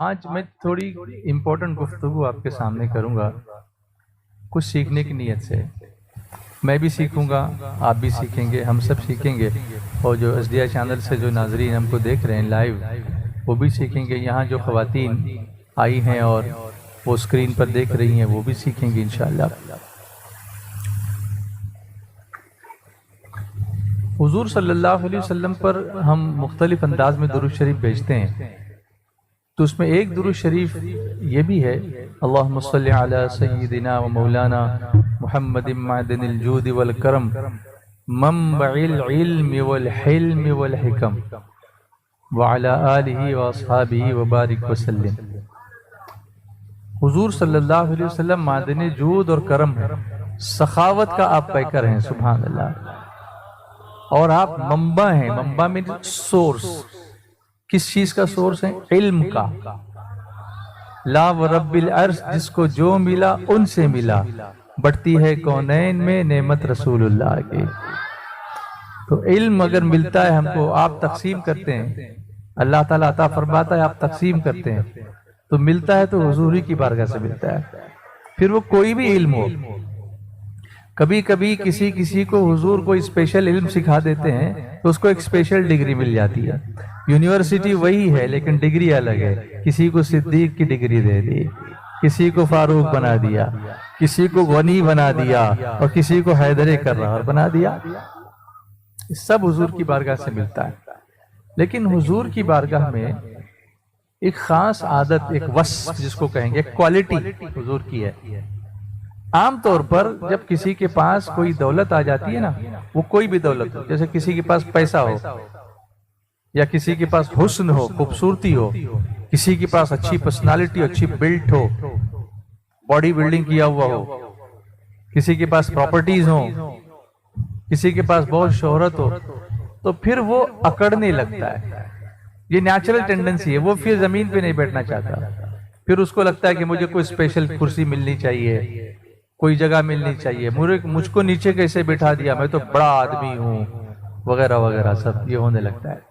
آج میں تھوڑی امپورٹنٹ گفتگو آپ کے سامنے کروں گا کچھ سیکھنے کی نیت سے. میں بھی سیکھوں گا، آپ بھی سیکھیں گے، ہم سب سیکھیں گے، اور جو ایس ڈی آئی چینل سے جو ناظرین ہم کو دیکھ رہے ہیں لائیو وہ بھی سیکھیں گے. یہاں جو خواتین آئی ہیں اور وہ اسکرین پر دیکھ رہی ہیں وہ بھی سیکھیں گے انشاءاللہ. حضور صلی اللہ علیہ وسلم پر ہم مختلف انداز میں درود شریف بھیجتے ہیں، تو اس میں ایک درود شریف یہ بھی ہے، اللہم صلی علی سیدنا و مولانا محمد معدن الجود والکرم منبع العلم والحلم والحکم وعلی آلہ واصحابہ وبارک وسلم. حضور صلی اللہ علیہ وسلم معدن جود اور کرم ہے، سخاوت کا آپ پیکر ہیں، سبحان اللہ. اور آپ منبع ہیں، منبع میں سورس، کس چیز کا سورس ہے؟ علم کا. لا ورب العرش، جس کو جو ملا ان سے ملا، بڑھتی ہے کونین میں نعمت رسول اللہ کی. تو علم اگر ملتا ہے ہم کو، آپ تقسیم کرتے ہیں، اللہ تعالیٰ عطا فرماتا ہے، آپ تقسیم کرتے ہیں، تو ملتا ہے تو حضور ہی کی بارگاہ سے ملتا ہے. پھر وہ کوئی بھی علم ہو، کبھی کبھی کسی کو حضور کوئی اسپیشل علم سکھا دیتے ہیں تو اس کو ایک اسپیشل ڈگری مل جاتی ہے. یونیورسٹی وہی ہے لیکن ڈگری الگ ہے. کسی کو صدیق کی ڈگری دے دی، کسی کو فاروق بنا دیا، کسی کو غنی بنا دیا، اور کسی کو حیدر کرار بنا دیا. سب حضور کی بارگاہ سے ملتا ہے. لیکن حضور کی بارگاہ میں ایک خاص عادت، ایک وصف جس کو کہیں گے، ایک کوالٹی حضور کی ہے. عام طور پر جب کسی کے پاس کوئی دولت آ جاتی ہے نا، وہ کوئی بھی دولت ہو، جیسے کسی کے پاس پیسہ ہو، یا کسی کے پاس حسن ہو، خوبصورتی ہو، کسی کے پاس اچھی پرسنالٹی، اچھی بلڈ ہو، باڈی بلڈنگ کیا ہوا ہو، کسی کے پاس پراپرٹیز ہوں، کسی کے پاس بہت شہرت ہو، تو پھر وہ اکڑنے لگتا ہے. یہ نیچرل ٹینڈنسی ہے، وہ پھر زمین پہ نہیں بیٹھنا چاہتا. پھر اس کو لگتا ہے کہ مجھے کوئی اسپیشل کرسی ملنی چاہیے، کوئی جگہ ملنی چاہیے، مجھ کو نیچے کیسے بٹھا دیا، میں تو بڑا آدمی ہوں، وغیرہ وغیرہ سب یہ ہونے لگتا ہے.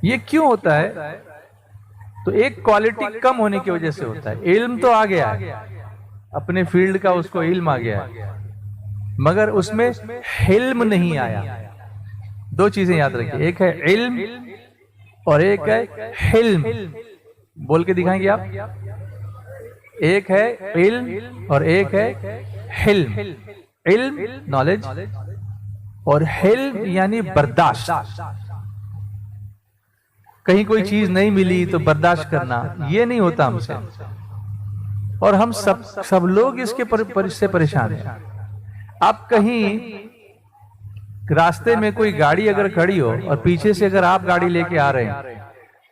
یہ کیوں ہوتا ہے؟ تو ایک کوالٹی کم ہونے کی وجہ سے ہوتا ہے. علم تو آ گیا ہے، اپنے فیلڈ کا اس کو علم آ گیا ہے، مگر اس میں حلم نہیں آیا. دو چیزیں یاد رکھیے، ایک ہے علم اور ایک ہے حلم. بول کے دکھائیں گے آپ؟ ایک ہے علم اور ایک ہے حلم. علم نالج، اور حلم یعنی برداشت. کہیں کوئی چیز نہیں ملی تو برداشت کرنا، یہ نہیں ہوتا ہم سے، اور ہم سب لوگ اس کے سے پریشان ہیں. آپ کہیں راستے میں کوئی گاڑی اگر کھڑی ہو اور پیچھے سے اگر آپ گاڑی لے کے آ رہے ہیں،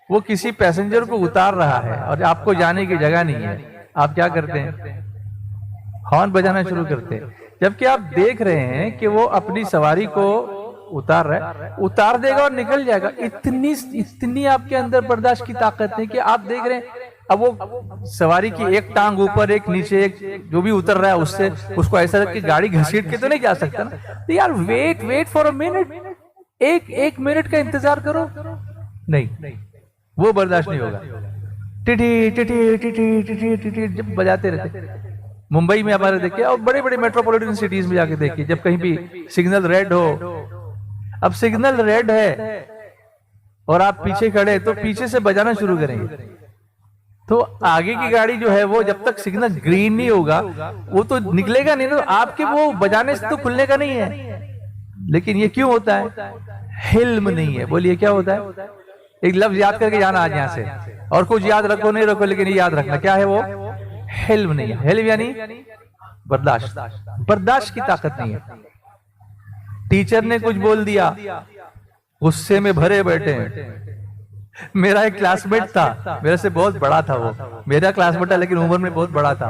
وہ کسی پیسنجر کو اتار رہا ہے اور آپ کو جانے کی جگہ نہیں ہے، آپ کیا کرتے ہیں؟ ہارن بجانا شروع کرتے ہیں. جبکہ آپ دیکھ رہے ہیں کہ وہ اپنی سواری کو اتار رہا ہے، اتار دے گا اور نکل جائے گا. اتنی آپ کے اندر برداشت کی طاقت ہے کہ آپ دیکھ رہے ہیں اب وہ سواری کی ایک ٹانگ اوپر، ایک نیچے، ایک جو بھی اتر رہا ہے اس کو ایسا کہ گاڑی گھسیٹ کے تو نہیں جا سکتا نا. یار ویٹ فار اے منٹ، ایک منٹ کا انتظار کرو. نہیں، وہ برداشت نہیں ہوگا. ٹٹی ٹٹی ٹٹی ٹٹی ٹٹی جب بجاتے رہتے. ممبئی میں ہمارے دیکھیں، اور بڑے بڑے میٹروپولیٹن سٹیز میں جا کے دیکھیں، جب کہیں بھی سگنل ریڈ ہو، اب سگنل ریڈ ہے اور آپ پیچھے کھڑے تو پیچھے سے بجانا شروع کریں گے، تو آگے کی گاڑی جو ہے وہ جب تک سگنل گرین نہیں ہوگا وہ تو نکلے گا نہیں. تو آپ کے وہ بجانے سے تو کھلنے کا نہیں ہے. لیکن یہ کیوں ہوتا ہے؟ حلم نہیں ہے. بولیے کیا ہوتا ہے؟ ایک لفظ یاد کر کے جانا آج یہاں سے، اور کچھ یاد رکھو نہیں رکھو، لیکن یہ یاد رکھنا کیا ہے، وہ حلم نہیں ہے. حلم یعنی برداشت. برداشت کی طاقت نہیں ہے. ٹیچر نے کچھ بول دیا، غصے میں بھرے بیٹھے ہیں. میرا ایک کلاس میٹ تھا، میرے سے بہت بڑا تھا، وہ میرا کلاس میٹ تھا لیکن عمر میں بہت بڑا تھا.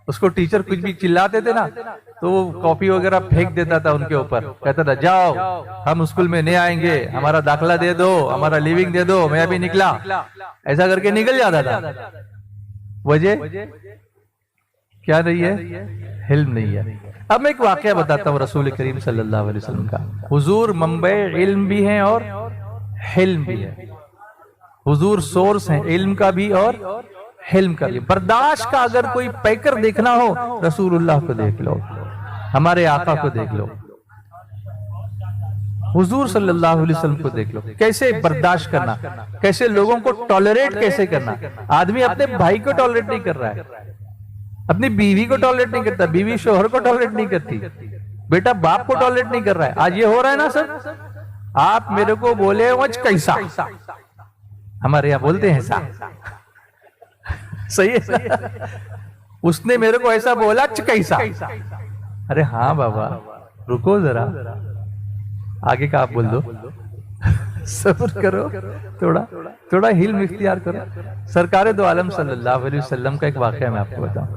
اس کو ٹیچر کچھ بھی چلاتے تھے نا تو وہ کاپی وغیرہ پھینک دیتا تھا ان کے اوپر، کہتا تھا جاؤ ہم اسکول میں نہیں آئیں گے، ہمارا داخلہ دے دو، ہمارا لیونگ دے دو، میں ابھی نکلا. ایسا کر کے نکل جاتا تھا. وجہ کیا نہیں ہے؟ حلم نہیں ہے. اب میں ایک واقعہ بتاتا ہوں رسول کریم صلی اللہ علیہ وسلم کا. حضور منبع علم بھی ہیں اور حلم بھی ہے. حضور سورس ہیں علم کا بھی اور حلم کا بھی. برداشت کا اگر کوئی پیکر دیکھنا ہو رسول اللہ کو دیکھ لو, ہمارے آقا کو دیکھ لو, حضور صلی اللہ علیہ وسلم کو دیکھ لو. کیسے برداشت کرنا, کیسے لوگوں کو ٹالریٹ کیسے کرنا. آدمی اپنے بھائی کو ٹالریٹ نہیں کر رہا ہے, اپنی بیوی کو ٹالریٹ نہیں کرتا, بیوی شوہر کو ٹالریٹ نہیں کرتی, بیٹا باپ کو ٹالریٹ نہیں کر رہا ہے. آج یہ ہو رہا ہے نا سر. آپ میرے کو بولے وچ کیسا, ہمارے یہاں بولتے ہیں سا, صحیح ہے, اس نے میرے کو ایسا بولا کیسا. ارے ہاں بابا رکو ذرا, آگے کا آپ بول دو, صبر کرو, تھوڑا حلم اختیار کرو. سرکار دو عالم صلی اللہ علیہ وسلم کا ایک واقعہ میں آپ کو بتاؤں.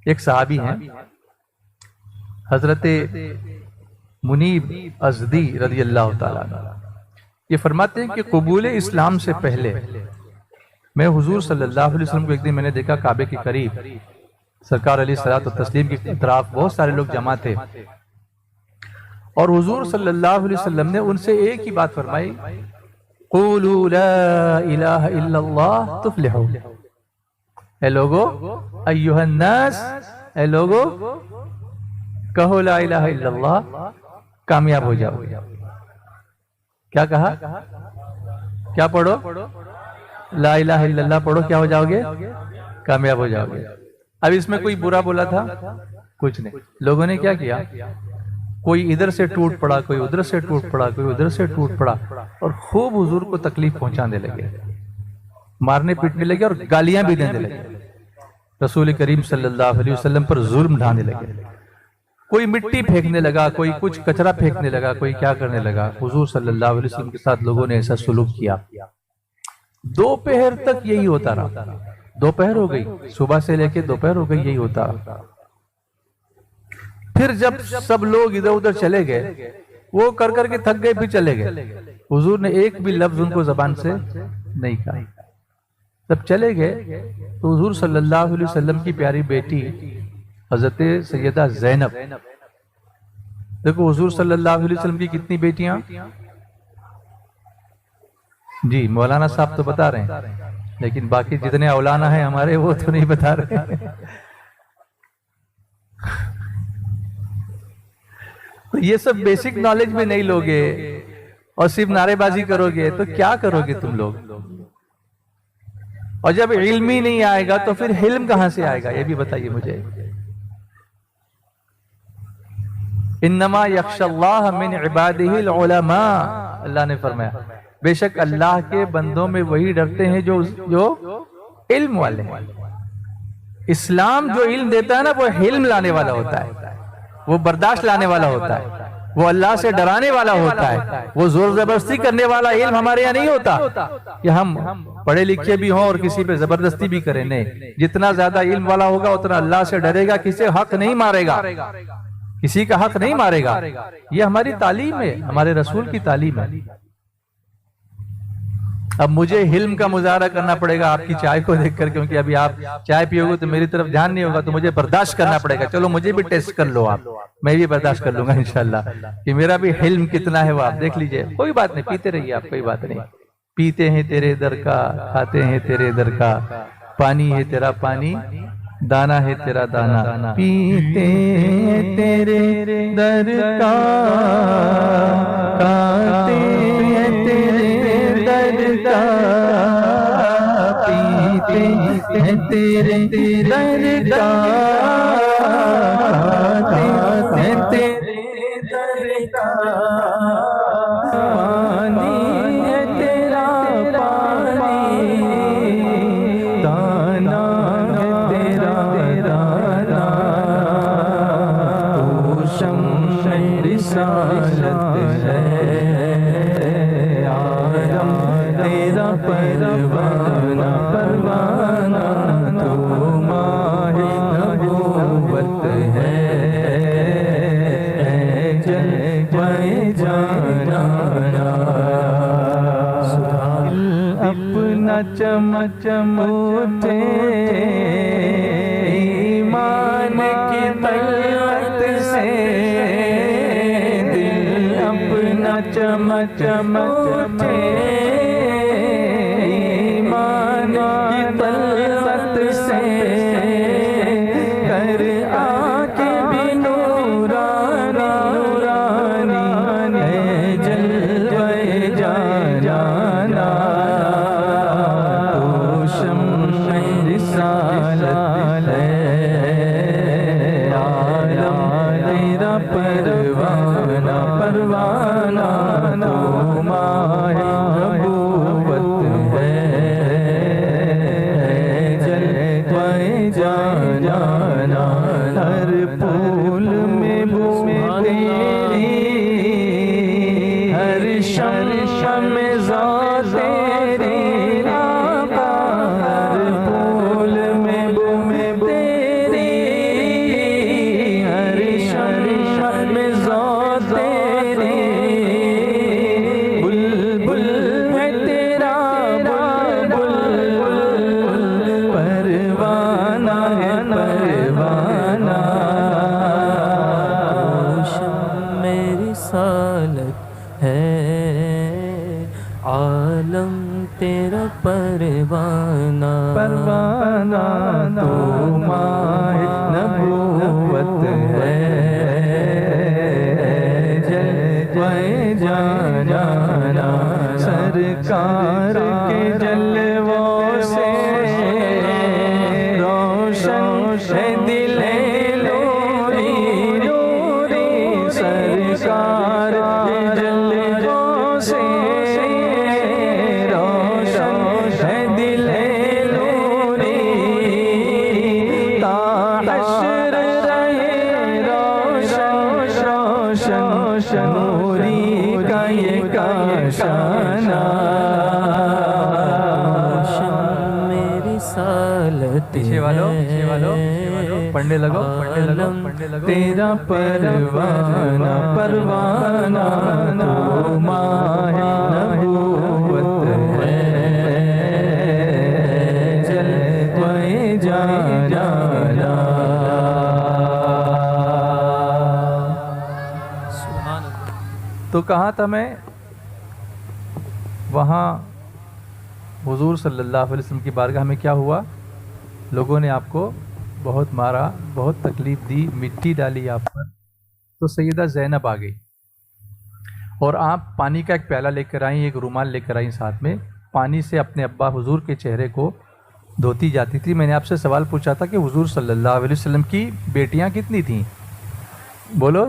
ایک صحابی ہیں حضرت منیب ازدی رضی اللہ تعالیٰ عنہ. یہ فرماتے ہیں کہ قبول اسلام سے پہلے میں حضور صلی اللہ علیہ وسلم کو ایک دن میں نے دیکھا کعبے کے قریب, سرکار علیہ الصلوۃ والتسلیم کی اطراف بہت سارے لوگ جمع تھے, اور حضور صلی اللہ علیہ وسلم نے ان سے ایک ہی بات فرمائی, قولوا لا الہ الا اللہ تفلحوا. اے لوگو, ایھا الناس, اے لوگو کہو لا الہ الا اللہ, کامیاب ہو جاؤ. کیا کہا, کیا پڑھو, لا الہ الا اللہ پڑھو, کیا ہو جاؤ گے, کامیاب ہو جاؤ گے. اب اس میں کوئی برا بولا تھا, کچھ نہیں. لوگوں نے کیا کیا, کوئی ادھر سے ٹوٹ پڑا, کوئی ادھر سے ٹوٹ پڑا, کوئی ادھر سے ٹوٹ پڑا, اور خوب حضور کو تکلیف پہنچانے لگے, مارنے پیٹنے لگے اور گالیاں بھی دینے لگے. رسول کریم صلی اللہ علیہ وسلم پر ظلم ڈھانے لگے. کوئی مٹی پھینکنے لگا, کوئی کچھ کچرا پھینکنے لگا, کوئی کیا کرنے لگا. حضور صلی اللہ علیہ وسلم کے ساتھ لوگوں نے ایسا سلوک کیا. دوپہر تک یہی ہوتا رہا. دوپہر ہو گئی, صبح سے لے کے دوپہر ہو گئی, یہی ہوتا رہا. پھر جب سب لوگ ادھر ادھر چلے گئے, وہ کر کر کے تھک گئے, پھر چلے گئے. حضور نے ایک بھی لفظ ان کو زبان سے نہیں کہا. جب چلے گئے تو حضور صلی اللہ علیہ وسلم کی پیاری بیٹی حضرت سیدہ زینب, دیکھو حضور صلی اللہ علیہ وسلم کی کتنی بیٹیاں, جی مولانا صاحب تو بتا رہے ہیں, لیکن باقی جتنے اولانا ہیں ہمارے وہ تو نہیں بتا رہے. تو یہ سب بیسک نالج میں نہیں لوگے اور صرف نعرے بازی کرو گے تو کیا کرو گے تم لوگ. اور جب علم ہی نہیں آئے گا تو پھر حلم کہاں سے آئے گا, یہ بھی بتائیے مجھے. انما یخشی اللہ من عبادہ العلماء, اللہ نے فرمایا بے شک اللہ کے بندوں میں وہی ڈرتے ہیں جو علم والے ہیں. اسلام جو علم دیتا ہے نا وہ علم لانے والا ہوتا ہے, وہ برداشت لانے والا ہوتا ہے, وہ اللہ سے ڈرانے والا ہوتا ہے. وہ زور زبردستی کرنے والا علم ہمارے یہاں نہیں ہوتا کہ ہم پڑھے لکھے بھی ہوں اور کسی پہ زبردستی بھی کریں. نہیں, جتنا زیادہ علم والا ہوگا اتنا اللہ سے ڈرے گا, کسی حق نہیں مارے گا, کسی کا حق نہیں مارے گا. یہ ہماری تعلیم ہے, ہمارے رسول کی تعلیم ہے. اب مجھے حلم کا مظاہرہ کرنا پڑے گا آپ کی چائے کو دیکھ کر, کیونکہ ابھی آپ چائے پیو گے تو میری طرف دھیان نہیں ہوگا, تو مجھے برداشت کرنا پڑے گا. چلو مجھے بھی ٹیسٹ کر لو آپ, میں بھی برداشت کر لوں گا انشاءاللہ کہ میرا بھی حلم کتنا ہے وہ آپ دیکھ لیجئے. کوئی بات نہیں, پیتے رہیے آپ, کوئی بات نہیں. پیتے ہیں تیرے در کا, کھاتے ہیں تیرے در کا, پانی ہے تیرا پانی, دانا ہے تیرا دانا. پیتے ہیں تیرے در کا, کھاتے ہیں تیرے در کا, پیتے ہیں تیرے در کا, کھاتے ہیں تیرے در کا, پانی ہے تیرا پانی, دانا ہے تیرا دانا, تو شمع رسالت ہے, آدم تیرا پروانہ پروانہ, تو ماہ نبوت ہے, جلوہ جانانا. اپنا چمچم اٹھے ایمان کی طلعت سے, دل اپنا چمچم اٹھے طلعت سے کر آنکھیں بھی نورانی ہے جلوے جانا تو شمع رسالت ہے عالم تیرا پروانہ پروانہ تو ماہ نبوت ہے جلوے جانا ہر پھول میں بو تیری ہر شمع میں ذات تیری آقا ہر پھول میں بو تیری ہر شمع میں ذات تیری بلبل ہے تیرا بلبل پروانہ ہے پروانہ میری سالت ہے عالم تیرا پروانہ پروانہ تو ماہ نبوت ہے جلوے جانا سرکار کے جلووں سے روشن ہے دل نوری نوری سرکار کے جلووں سے روشن ہے دل نوری تا حشر رہے روشن روشن نوری کا یہ کاشانہ میری سالت پیچھے والو پڑھنے لگو تیرا پروانہ پروانہ تو ماہ نبوت ہے جلوے جانا تو کہا تھا میں وہاں حضور صلی اللہ علیہ وسلم کی بارگاہ میں کیا ہوا؟ لوگوں نے آپ کو بہت مارا، بہت تکلیف دی، مٹی ڈالی آپ پر. تو سیدہ زینب آ گئی اور آپ پانی کا ایک پیالہ لے کر آئیں، ایک رومال لے کر آئیں ساتھ میں. پانی سے اپنے ابا حضور کے چہرے کو دھوتی جاتی تھی. میں نے آپ سے سوال پوچھا تھا کہ حضور صلی اللہ علیہ وسلم کی بیٹیاں کتنی تھیں؟ بولو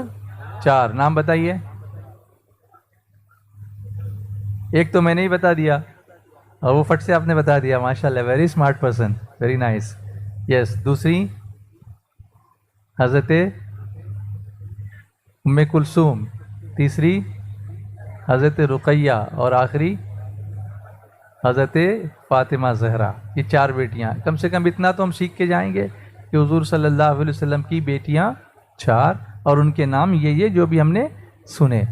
4. نام بتائیے. ایک تو میں نے ہی بتا دیا اور وہ فٹ سے آپ نے بتا دیا. ماشاءاللہ، very smart person, very nice. Yes. دوسری حضرت ام کلثوم، تیسری حضرت رقیہ اور آخری حضرت فاطمہ زہرا. یہ 4 بیٹیاں. کم سے کم اتنا تو ہم سیکھ کے جائیں گے کہ حضور صلی اللہ علیہ وسلم کی بیٹیاں 4 اور ان کے نام یہ جو بھی ہم نے سنے.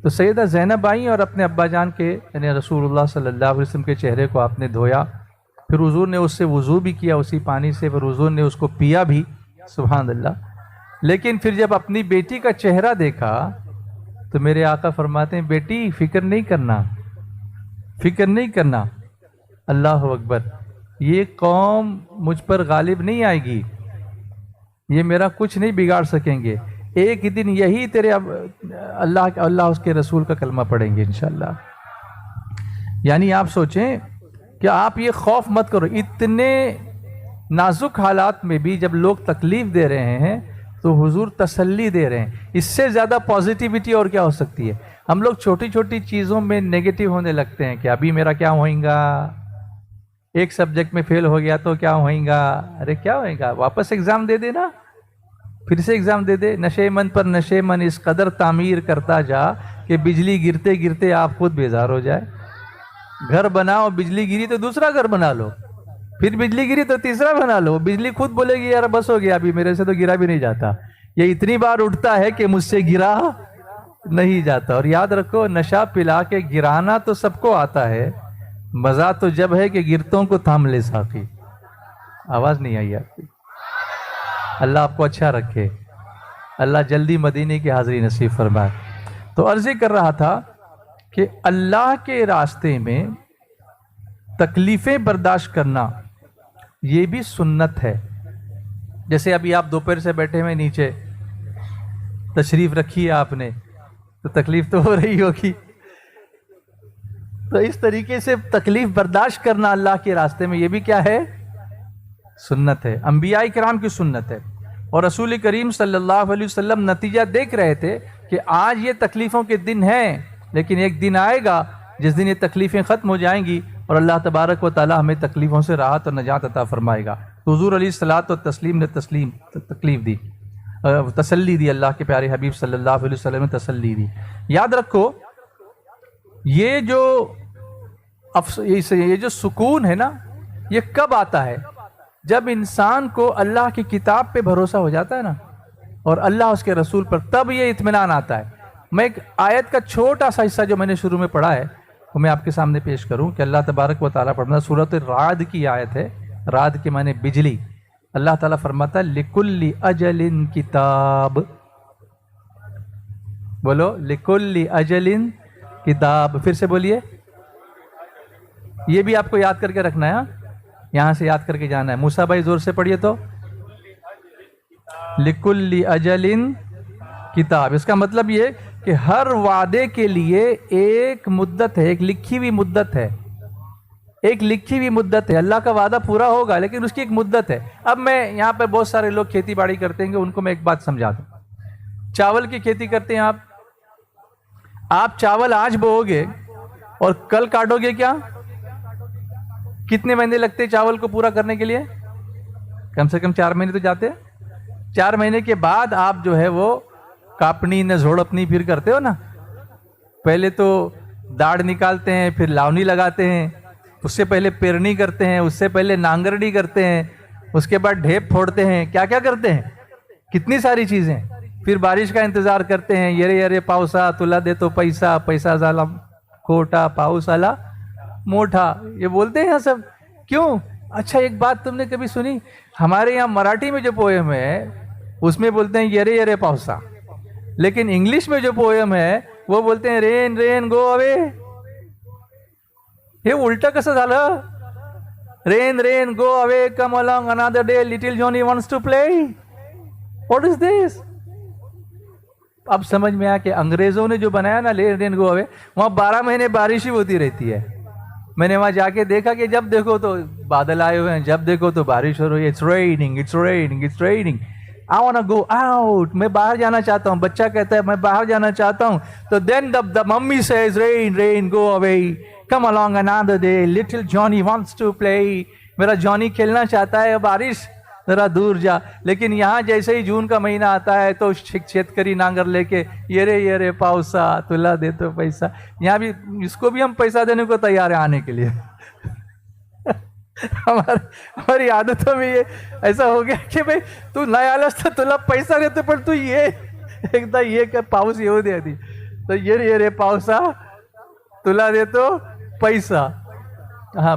تو سیدہ زینب آئیں اور اپنے ابا جان کے یعنی رسول اللہ صلی اللہ علیہ وسلم کے چہرے کو آپ نے دھویا. پھر حضور نے اس سے وضو بھی کیا اسی پانی سے. پھر حضور نے اس کو پیا بھی. سبحان اللہ. لیکن پھر جب اپنی بیٹی کا چہرہ دیکھا تو میرے آقا فرماتے ہیں بیٹی فکر نہیں کرنا، فکر نہیں کرنا. اللہ اکبر. یہ قوم مجھ پر غالب نہیں آئے گی، یہ میرا کچھ نہیں بگاڑ سکیں گے. ایک دن یہی تیرے اللہ اس کے رسول کا کلمہ پڑھیں گے انشاءاللہ. یعنی آپ سوچیں کہ آپ یہ خوف مت کرو. اتنے نازک حالات میں بھی جب لوگ تکلیف دے رہے ہیں تو حضور تسلی دے رہے ہیں. اس سے زیادہ پازیٹیوٹی اور کیا ہو سکتی ہے؟ ہم لوگ چھوٹی چھوٹی چیزوں میں نیگیٹو ہونے لگتے ہیں کہ ابھی میرا کیا ہوئیں گا، ایک سبجیکٹ میں فیل ہو گیا تو کیا ہوئیں گا. ارے کیا ہوئیں گا، واپس ایگزام دے دے نا، پھر سے ایگزام دے دے. نشے من پر نشے من اس قدر تعمیر کرتا جا کہ بجلی گرتے گرتے آپ خود بیزار ہو جائے. گھر بناؤ، بجلی گری تو دوسرا گھر بنا لو، پھر بجلی گری تو تیسرا بنا لو. بجلی خود بولے گی یار بس ہو گیا، ابھی میرے سے تو گرا بھی نہیں جاتا. یہ اتنی بار اٹھتا ہے کہ مجھ سے گرا نہیں جاتا. اور یاد رکھو نشہ پلا کے گرانا تو سب کو آتا ہے، مزہ تو جب ہے کہ گرتوں کو تھام لے ساقی. آواز نہیں آئی آپ کی. اللہ آپ کو اچھا رکھے، اللہ جلدی مدینے کی حاضری نصیب فرمائے. تو عرض کر رہا تھا کہ اللہ کے راستے میں تکلیفیں برداشت کرنا یہ بھی سنت ہے. جیسے ابھی آپ دوپہر سے بیٹھے ہوئے نیچے تشریف رکھی ہے آپ نے, تو تکلیف تو ہو رہی ہوگی. تو اس طریقے سے تکلیف برداشت کرنا اللہ کے راستے میں, یہ بھی کیا ہے؟ سنت ہے, انبیاء کرام کی سنت ہے. اور رسول کریم صلی اللہ علیہ وسلم نتیجہ دیکھ رہے تھے کہ آج یہ تکلیفوں کے دن ہیں, لیکن ایک دن آئے گا جس دن یہ تکلیفیں ختم ہو جائیں گی اور اللہ تبارک و تعالی ہمیں تکلیفوں سے راحت اور نجات عطا فرمائے گا. تو حضور علیہ الصلوۃ والتسلیم نے تکلیف دی, تسلی دی, اللہ کے پیارے حبیب صلی اللہ علیہ وسلم نے تسلی دی. یاد رکھو یہ جو سکون ہے نا, یہ کب آتا ہے؟ جب انسان کو اللہ کی کتاب پہ بھروسہ ہو جاتا ہے نا, اور اللہ اس کے رسول پر, تب یہ اطمینان آتا ہے. میں ایک آیت کا چھوٹا سا حصہ جو میں نے شروع میں پڑھا ہے وہ میں آپ کے سامنے پیش کروں کہ اللہ تبارک و تعالیٰ فرماتا, سورۃ الرعد کی آیت ہے, رعد کے معنی بجلی. اللہ تعالیٰ فرماتا ہے لِكُلِّ أَجَلٍ کتاب. بولو لِكُلِّ أَجَلٍ کتاب. پھر سے بولیے. یہ بھی آپ کو یاد کر کے رکھنا ہے, یہاں سے یاد کر کے جانا ہے. موسیٰ بھائی زور سے پڑھیے تو, لِكُلِّ أَجَلٍ کتاب. اس کا مطلب یہ کہ ہر وعدے کے لیے ایک مدت ہے, ایک لکھی ہوئی مدت ہے, ایک لکھی ہوئی مدت ہے. اللہ کا وعدہ پورا ہوگا لیکن اس کی ایک مدت ہے. اب میں یہاں پہ بہت سارے لوگ کھیتی باڑی کرتے ہیں, ان کو میں ایک بات سمجھا دوں. چاول کی کھیتی کرتے ہیں آپ چاول آج بو گے اور کل کاٹو گے کیا؟ کتنے مہینے لگتے ہیں چاول کو پورا کرنے کے لیے؟ کم سے کم 4 مہینے تو جاتے ہیں. 4 مہینے کے بعد آپ جو ہے وہ کاپنی نہ زھوڑ اپنی پھر کرتے ہو نا. پہلے تو داڑھ نکالتے ہیں, پھر لاونی لگاتے ہیں, اس سے پہلے پیرنی کرتے ہیں, اس سے پہلے نانگرڈی کرتے ہیں, اس کے بعد ڈھیپ پھوڑتے ہیں, کیا کیا کرتے ہیں, کتنی ساری چیزیں. پھر بارش کا انتظار کرتے ہیں, یرے یرے پاؤسا تلا دے تو پیسہ, پیسہ زالا کھوٹا, پاؤس آلا موٹا, یہ بولتے ہیں یہاں سب. کیوں؟ اچھا ایک بات تم نے کبھی سنی, ہمارے یہاں مراٹھی میں جو پوئم ہے اس میں بولتے ہیں یرے یرے پاؤسا, لیکن انگلش میں جو پوئم ہے وہ بولتے ہیں رین رین گو اوے. یہ الٹا کسا زالا؟ رین رین گو اوے کم along another day little Johnny wants to play. What is this? اب سمجھ میں آیا کہ انگریزوں نے جو بنایا نا رین رین گو اوے, وہاں 12 مہینے بارش ہی ہوتی رہتی ہے. میں نے وہاں جا کے دیکھا کہ جب دیکھو تو بادل آئے ہوئے ہیں, جب دیکھو تو بارش ہو رہی ہے. It's raining, it's raining, it's raining. I wanna go out. میں باہر جانا چاہتا ہوں. بچہ کہتا ہے میں باہر جانا چاہتا ہوں. تو then the mummy says rain rain go away. Come along another day. Little Johnny wants to play. میرا جانی کھیلنا چاہتا ہے, بارش ذرا دور جا. لیکن یہاں جیسے ہی جون کا مہینہ آتا ہے تو شیتکری نانگر لے کے یرے یرے پاؤسا تلا دے تو پیسہ. یہاں بھی اس کو بھی ہم پیسہ دینے کو تیار ہیں آنے کے لیے. ہماری عادتوں میں یہ ایسا ہو گیا کہ بھئی تو نیا لستا تلا پیسہ دیتے, پر تو یہ ایک دا یہ کہ پاؤس یہ دے دی تو یرے پاؤسا تلا دے تو پیسہ. ہاں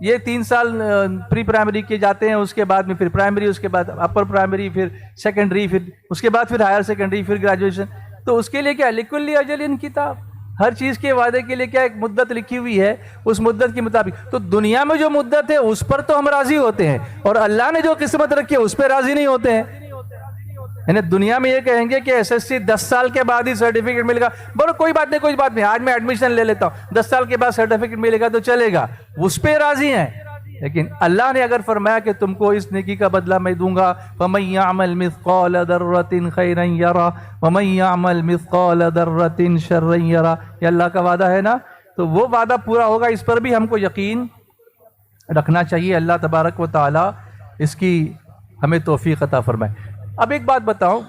یہ 3 سال پری پرائمری کے جاتے ہیں، اس کے بعد میں پھر پرائمری، اس کے بعد اپر پرائمری، پھر سیکنڈری، پھر اس کے بعد پھر ہائر سیکنڈری، پھر گریجویشن. تو اس کے لیے کیا لکل اجل کتاب، ہر چیز کے وعدے کے لیے کیا ایک مدت لکھی ہوئی ہے، اس مدت کے مطابق. تو دنیا میں جو مدت ہے اس پر تو ہم راضی ہوتے ہیں، اور اللہ نے جو قسمت رکھی ہے اس پہ راضی نہیں ہوتے ہیں. یعنی دنیا میں یہ کہیں گے کہ ایس ایس سی 10 سال کے بعد ہی سرٹیفکیٹ ملے گا، بولو کوئی بات نہیں، آج میں ایڈمیشن لے لیتا ہوں، 10 سال کے بعد سرٹیفکیٹ ملے گا تو چلے گا، اس پہ راضی ہیں. لیکن اللہ نے اگر فرمایا کہ تم کو اس نیکی کا بدلہ میں دوں گا، فَمَن يَعْمَلْ مِثْقَالَ ذَرَّةٍ خَيْرًا يَرَهُ وَمَن يَعْمَلْ مِثْقَالَ ذَرَّةٍ شَرًّا يَرَهُ، یہ اللہ کا وعدہ ہے نا، تو وہ وعدہ پورا ہوگا، اس پر بھی ہم کو یقین رکھنا چاہیے. اللہ تبارک و تعالی اس کی ہمیں توفیق عطا فرمائے. اب ایک بات بتاؤں،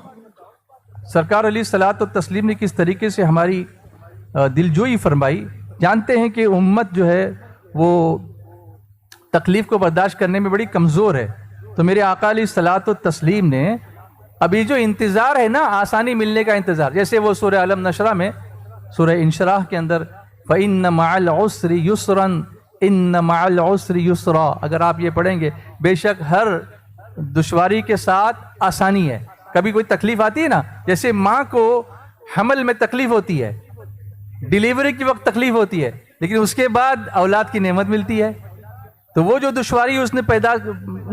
سرکار علیہ الصلوۃ والتسلیم نے کس طریقے سے ہماری دلجوئی فرمائی. جانتے ہیں کہ امت جو ہے وہ تکلیف کو برداشت کرنے میں بڑی کمزور ہے، تو میرے آقا علیہ الصلوۃ والتسلیم نے ابھی جو انتظار ہے نا، آسانی ملنے کا انتظار، جیسے وہ سورہ علم نشرہ میں، سورہ انشراح کے اندر فَإِنَّ مَعَ الْعُسْرِ يُسْرًا إِنَّ مَعَ الْعُسْرِ يُسْرًا، اگر آپ یہ پڑھیں گے، بے شک ہر دشواری کے ساتھ آسانی ہے. کبھی کوئی تکلیف آتی ہے نا، جیسے ماں کو حمل میں تکلیف ہوتی ہے، ڈیلیوری کے وقت تکلیف ہوتی ہے، لیکن اس کے بعد اولاد کی نعمت ملتی ہے. تو وہ جو دشواری اس نے پیدا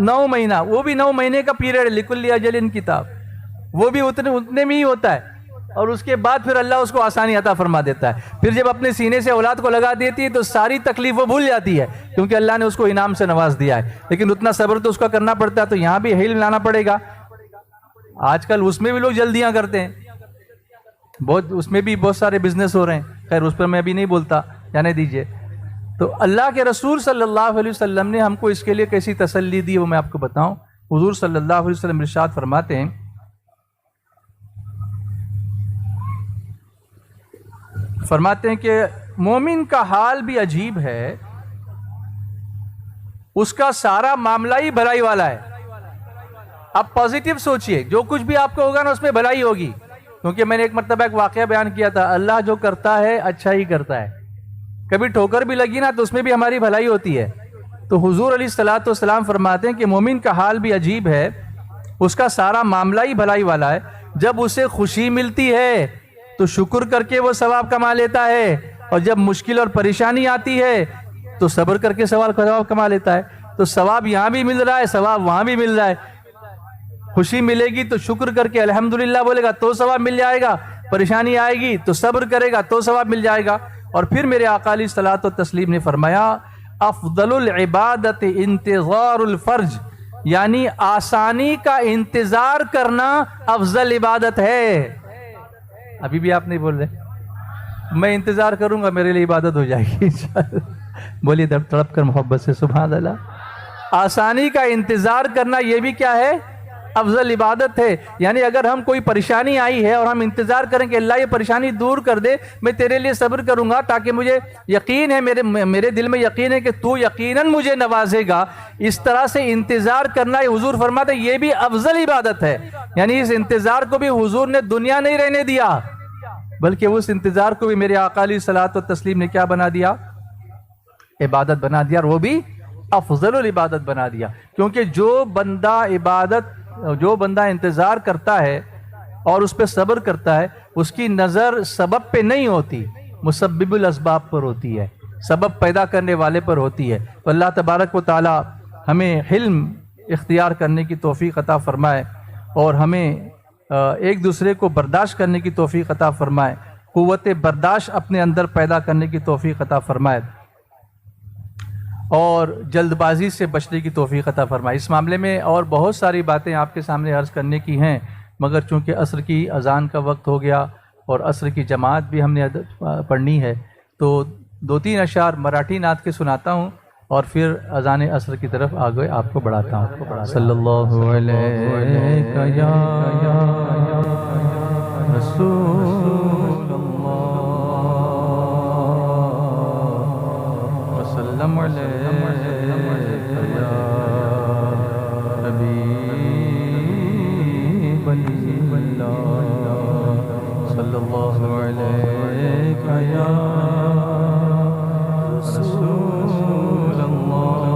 9 مہینہ، وہ بھی 9 مہینے کا پیریڈ، لکل اجل کتاب، وہ بھی اتنے میں ہی ہوتا ہے، اور اس کے بعد پھر اللہ اس کو آسانی عطا فرما دیتا ہے. پھر جب اپنے سینے سے اولاد کو لگا دیتی ہے تو ساری تکلیف وہ بھول جاتی ہے، کیونکہ اللہ نے اس کو انعام سے نواز دیا ہے. لیکن اتنا صبر تو اس کا کرنا پڑتا ہے. تو یہاں بھی حلم لانا پڑے گا. آج کل اس میں بھی لوگ جلدیاں کرتے ہیں، اس میں بھی بہت سارے بزنس ہو رہے ہیں، خیر اس پر میں ابھی نہیں بولتا، جانے دیجئے. تو اللہ کے رسول صلی اللہ علیہ وسلم نے ہم کو اس کے لیے کیسی تسلی دی وہ میں آپ کو بتاؤں. حضور صلی اللہ علیہ وسلم ارشاد فرماتے ہیں، کہ مومن کا حال بھی عجیب ہے، اس کا سارا معاملہ ہی بھلائی والا ہے. آپ پازیٹیو سوچئے، جو کچھ بھی آپ کو ہوگا نا اس میں بھلائی ہوگی. کیونکہ میں نے ایک مرتبہ ایک واقعہ بیان کیا تھا، اللہ جو کرتا ہے اچھا ہی کرتا ہے. کبھی ٹھوکر بھی لگی نا تو اس میں بھی ہماری بھلائی ہوتی ہے. تو حضور علیہ الصلوۃ والسلام فرماتے ہیں کہ مومن کا حال بھی عجیب ہے، اس کا سارا معاملہ ہی بھلائی والا ہے. جب اسے خوشی ملتی ہے تو شکر کر کے وہ ثواب کما لیتا ہے، اور جب مشکل اور پریشانی آتی ہے تو صبر کر کے ثواب کما لیتا ہے. تو ثواب یہاں بھی مل رہا ہے، ثواب وہاں بھی مل رہا ہے. خوشی ملے گی تو شکر کر کے الحمدللہ بولے گا تو ثواب مل جائے گا، پریشانی آئے گی تو صبر کرے گا تو ثواب مل جائے گا. اور پھر میرے آقا علیہ الصلوۃ والتسلیم نے فرمایا، افضل العبادت انتظار الفرج، یعنی آسانی کا انتظار کرنا افضل عبادت ہے. ابھی بھی آپ نہیں بول رہے، میں انتظار کروں گا میرے لیے عبادت ہو جائے گی. بولیے تڑپ کر محبت سے سبحان اللہ. آسانی کا انتظار کرنا یہ بھی کیا ہے؟ افضل عبادت ہے. یعنی اگر ہم کوئی پریشانی آئی ہے اور ہم انتظار کریں کہ اللہ یہ پریشانی دور کر دے، میں تیرے لیے صبر کروں گا تاکہ مجھے یقین ہے، میرے دل میں یقین ہے کہ تو یقیناً مجھے نوازے گا، اس طرح سے انتظار کرنا، یہ حضور فرماتے ہیں یہ بھی افضل عبادت ہے. یعنی اس انتظار کو بھی حضور نے دنیا نہیں رہنے دیا، بلکہ اس انتظار کو بھی میرے آقا علیہ الصلوۃ والتسلیم نے کیا بنا دیا؟ عبادت بنا دیا، اور وہ بھی افضل العبادت بنا دیا. کیونکہ جو بندہ انتظار کرتا ہے اور اس پہ صبر کرتا ہے، اس کی نظر سبب پہ نہیں ہوتی، مسبب الاسباب پر ہوتی ہے، سبب پیدا کرنے والے پر ہوتی ہے. تو اللہ تبارک و تعالی ہمیں حلم اختیار کرنے کی توفیق عطا فرمائے، اور ہمیں ایک دوسرے کو برداشت کرنے کی توفیق عطا فرمائے، قوت برداشت اپنے اندر پیدا کرنے کی توفیق عطا فرمائے، اور جلد بازی سے بچنے کی توفیق عطا فرمائے. اس معاملے میں اور بہت ساری باتیں آپ کے سامنے عرض کرنے کی ہیں، مگر چونکہ عصر کی اذان کا وقت ہو گیا اور عصر کی جماعت بھی ہم نے پڑھنی ہے، تو 2-3 اشعار مراٹھی نعت کے سناتا ہوں اور پھر اذان عصر کی طرف آگے آپ کو بڑھاتا ہوں. صلی اللہ علیہ یا رسول اللہ وسلم علیہ یا حبیب اللہ صلی اللہ علیہ یا رسول اللہ